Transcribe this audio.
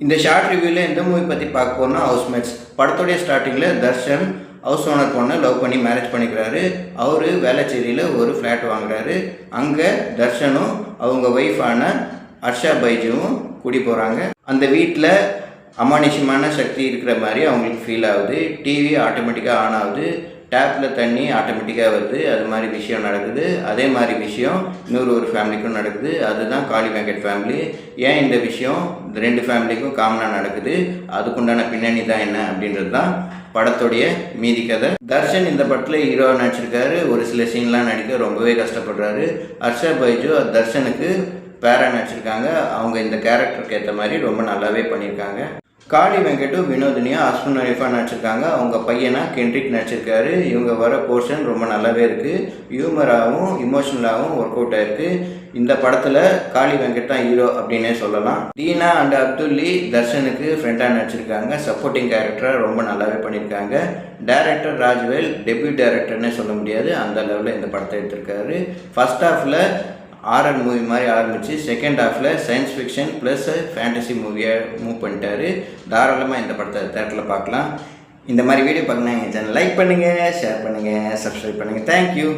இந்த ஷார்ட் ரிவ்யூவில் எந்த மூவி பற்றி பார்க்க போனா ஹவுஸ்மேட்ஸ் படத்துடைய ஸ்டார்டிங்கில் தர்ஷன் ஹவுஸ் ஓனர் பொண்ணை லவ் பண்ணி மேரேஜ் பண்ணிக்கிறாரு. அவர் வேளச்சேரியில் ஒரு ஃப்ளாட் வாங்குறாரு. அங்கே தர்ஷனும் அவங்க ஒய்ஃபான ஹர்ஷா பைஜுவும் குடி போகிறாங்க. அந்த வீட்டில் அமானுஷ்யமான சக்தி இருக்கிற மாதிரி அவங்களுக்கு ஃபீல் ஆகுது. டிவி ஆட்டோமேட்டிக்காக ஆன் ஆகுது. டேப்பில் தண்ணி ஆட்டோமேட்டிக்காக வருது. அது மாதிரி விஷயம் நடக்குது. அதே மாதிரி விஷயம் ஒரு ஃபேமிலிக்கும் நடக்குது. அதுதான் காளி வெங்கட் ஃபேமிலி. ஏன் இந்த விஷயம் இந்த ரெண்டு ஃபேமிலிக்கும் காமனாக நடக்குது, அதுக்குண்டான பின்னணி தான் என்ன அப்படின்றது தான் படத்துடைய மீதி கதை. தர்ஷன் இந்த படத்தில் ஹீரோவாக நடிச்சிருக்காரு. ஒரு சில சீன்லாம் நடிக்க ரொம்பவே கஷ்டப்படுறாரு. ஹர்ஷா பைஜு தர்ஷனுக்கு பேரா நடிச்சிருக்காங்க. அவங்க இந்த கேரக்டருக்கு ஏற்ற மாதிரி ரொம்ப நல்லாவே பண்ணியிருக்காங்க. காளி வெங்கட்டும் வினோதினியும் ஹஸ்பண்ட் ஒய்ஃபாக நடிச்சிருக்காங்க. அவங்க பையனா கென்ட்ரிக் நடிச்சிருக்காரு. இவங்க வர போர்ஷன் ரொம்ப நல்லாவே இருக்குது. ஹியூமராகவும் இமோஷனலாகவும் ஒர்க் அவுட் ஆகிருக்கு. இந்த படத்தில் காளி வெங்கட் தான் ஹீரோ அப்படின்னே சொல்லலாம். தீனா அண்ட் அப்துல்லி தர்ஷனுக்கு ஃப்ரெண்டாக நடிச்சிருக்காங்க. சப்போர்ட்டிங் கேரக்டராக ரொம்ப நல்லாவே பண்ணியிருக்காங்க. டைரக்டர் ராஜ்வேல் டெபியூட் டைரக்டர்னே சொல்ல முடியாது, அந்த லெவலில் இந்த படத்தை எடுத்திருக்காரு. ஃபர்ஸ்ட் ஹாஃபில் ஆர்ஆர் மூவி மாதிரி ஆரம்பித்து செகண்ட் ஹாஃபில் சயின்ஸ் ஃபிக்ஷன் ப்ளஸ் ஃபேண்டசி மூவியை மூவ் பண்ணிட்டாரு. தாராளமாக இந்த படத்தை தேட்டரில் பார்க்கலாம். இந்த மாதிரி வீடியோ பார்க்கணும் எங்கள் சேனல் லைக் பண்ணுங்கள், ஷேர் பண்ணுங்கள், சப்ஸ்கிரைப் பண்ணுங்கள். தேங்க்யூ.